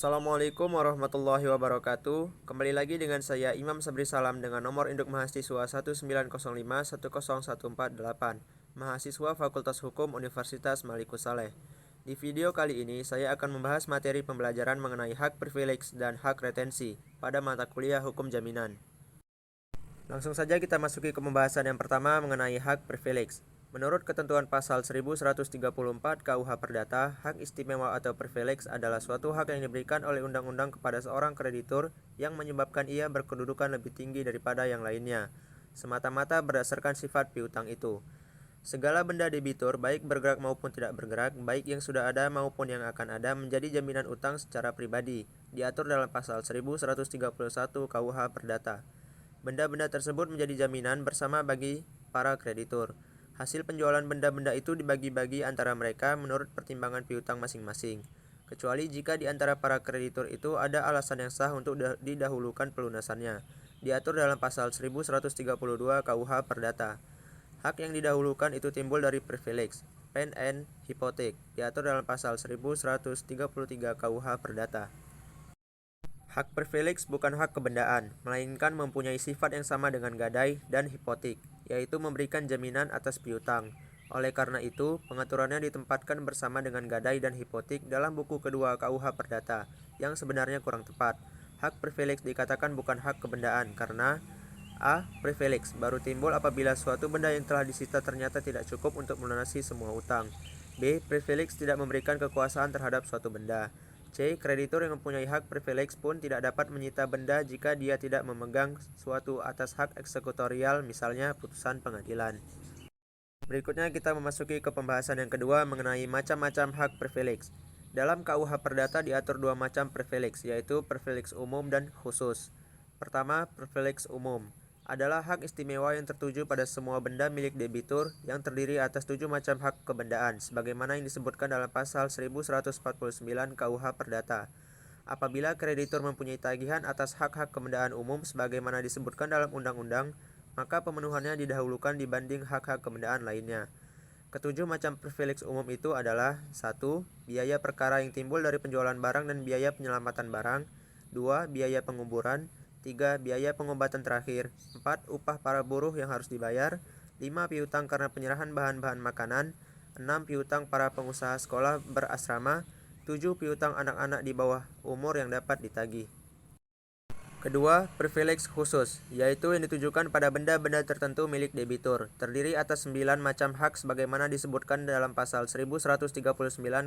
Assalamualaikum warahmatullahi wabarakatuh. Kembali lagi dengan saya Imam Sabri Salam dengan nomor induk mahasiswa 190510148, mahasiswa Fakultas Hukum Universitas Malikus Saleh. Di video kali ini saya akan membahas materi pembelajaran mengenai hak privilege dan hak retensi pada mata kuliah Hukum Jaminan. Langsung saja kita masuki ke pembahasan yang pertama mengenai hak privilege. Menurut ketentuan pasal 1134 KUH Perdata, hak istimewa atau privilege adalah suatu hak yang diberikan oleh undang-undang kepada seorang kreditur yang menyebabkan ia berkedudukan lebih tinggi daripada yang lainnya, semata-mata berdasarkan sifat piutang itu. Segala benda debitur, baik bergerak maupun tidak bergerak, baik yang sudah ada maupun yang akan ada, menjadi jaminan utang secara pribadi, diatur dalam pasal 1131 KUH Perdata. Benda-benda tersebut menjadi jaminan bersama bagi para kreditur. Hasil penjualan benda-benda itu dibagi-bagi antara mereka menurut pertimbangan piutang masing-masing, kecuali jika di antara para kreditur itu ada alasan yang sah untuk didahulukan pelunasannya, diatur dalam pasal 1132 KUH Perdata. Hak yang didahulukan itu timbul dari privilege, pen and hipotek, diatur dalam pasal 1133 KUH Perdata. Hak privilege bukan hak kebendaan, melainkan mempunyai sifat yang sama dengan gadai dan hipotek, yaitu memberikan jaminan atas piutang. Oleh karena itu, pengaturannya ditempatkan bersama dengan gadai dan hipotek dalam buku kedua KUH Perdata, yang sebenarnya kurang tepat. Hak privilege dikatakan bukan hak kebendaan karena A. Privilege baru timbul apabila suatu benda yang telah disita ternyata tidak cukup untuk melunasi semua utang. B. Privilege tidak memberikan kekuasaan terhadap suatu benda. C. Kreditur yang mempunyai hak privilege pun tidak dapat menyita benda jika dia tidak memegang suatu atas hak eksekutorial, misalnya putusan pengadilan. Berikutnya kita memasuki ke pembahasan yang kedua mengenai macam-macam hak privilege. Dalam KUH Perdata diatur dua macam privilege, yaitu privilege umum dan khusus. Pertama, privilege umum adalah hak istimewa yang tertuju pada semua benda milik debitur yang terdiri atas 7 macam hak kebendaan, sebagaimana yang disebutkan dalam pasal 1149 KUH Perdata. Apabila kreditur mempunyai tagihan atas hak-hak kebendaan umum sebagaimana disebutkan dalam undang-undang, maka pemenuhannya didahulukan dibanding hak-hak kebendaan lainnya. Ketujuh macam privilege umum itu adalah 1. Biaya perkara yang timbul dari penjualan barang dan biaya penyelamatan barang. 2. Biaya penguburan. 3. Biaya pengobatan terakhir. 4. Upah para buruh yang harus dibayar. 5. Piutang karena penyerahan bahan-bahan makanan. 6. Piutang para pengusaha sekolah berasrama. 7. Piutang anak-anak di bawah umur yang dapat ditagih. Kedua, privilege khusus, yaitu yang ditujukan pada benda-benda tertentu milik debitur, terdiri atas 9 macam hak sebagaimana disebutkan dalam pasal 1139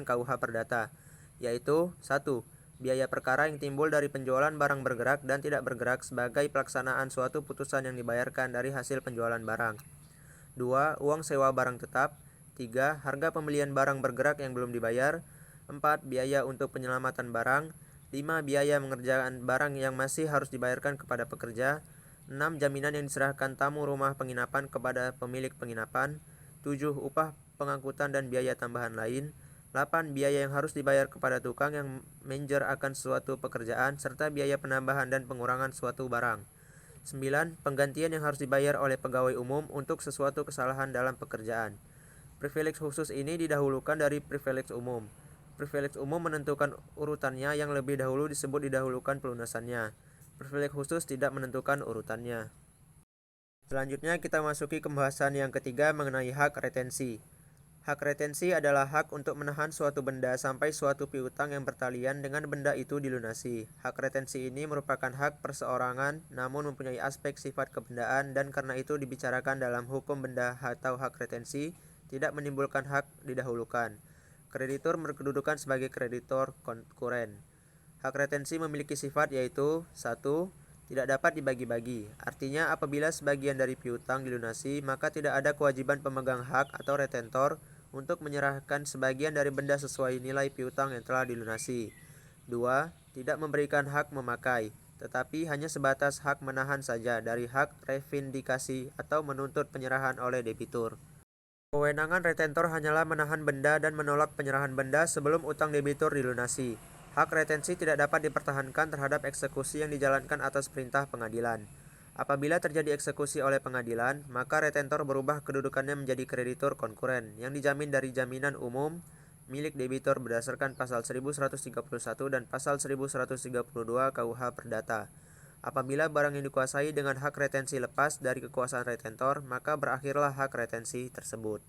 KUH Perdata, yaitu 1. Biaya perkara yang timbul dari penjualan barang bergerak dan tidak bergerak sebagai pelaksanaan suatu putusan yang dibayarkan dari hasil penjualan barang. 2. Uang sewa barang tetap. 3. Harga pembelian barang bergerak yang belum dibayar. 4. Biaya untuk penyelamatan barang. 5. Biaya mengerjakan barang yang masih harus dibayarkan kepada pekerja. 6. Jaminan yang diserahkan tamu rumah penginapan kepada pemilik penginapan. 7. Upah pengangkutan dan biaya tambahan lain. 8. Biaya yang harus dibayar kepada tukang yang manajer akan suatu pekerjaan, serta biaya penambahan dan pengurangan suatu barang. 9. Penggantian yang harus dibayar oleh pegawai umum untuk sesuatu kesalahan dalam pekerjaan. Privilege khusus ini didahulukan dari privilege umum. Privilege umum menentukan urutannya yang lebih dahulu disebut didahulukan pelunasannya. Privilege khusus tidak menentukan urutannya. Selanjutnya kita masuki pembahasan yang ketiga mengenai hak retensi. Hak retensi adalah hak untuk menahan suatu benda sampai suatu piutang yang bertalian dengan benda itu dilunasi. Hak retensi ini merupakan hak perseorangan namun mempunyai aspek sifat kebendaan dan karena itu dibicarakan dalam hukum benda atau hak retensi tidak menimbulkan hak didahulukan. Kreditur berkedudukan sebagai kreditor konkuren. Hak retensi memiliki sifat yaitu 1. Tidak dapat dibagi-bagi. Artinya apabila sebagian dari piutang dilunasi, maka tidak ada kewajiban pemegang hak atau retentor untuk menyerahkan sebagian dari benda sesuai nilai piutang yang telah dilunasi. 2. Tidak memberikan hak memakai, tetapi hanya sebatas hak menahan saja dari hak revindikasi atau menuntut penyerahan oleh debitur. Kewenangan retentor hanyalah menahan benda dan menolak penyerahan benda sebelum utang debitur dilunasi. Hak retensi tidak dapat dipertahankan terhadap eksekusi yang dijalankan atas perintah pengadilan. Apabila terjadi eksekusi oleh pengadilan, maka retentor berubah kedudukannya menjadi kreditur konkuren yang dijamin dari jaminan umum milik debitur berdasarkan pasal 1131 dan pasal 1132 KUH Perdata. Apabila barang yang dikuasai dengan hak retensi lepas dari kekuasaan retentor, maka berakhirlah hak retensi tersebut.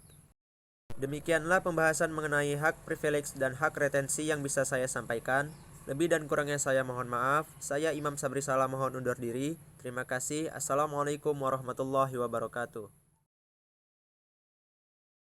Demikianlah pembahasan mengenai hak privilege dan hak retensi yang bisa saya sampaikan. Lebih dan kurangnya saya mohon maaf. Saya Imam Sabri Salah mohon undur diri. Terima kasih. Assalamualaikum warahmatullahi wabarakatuh.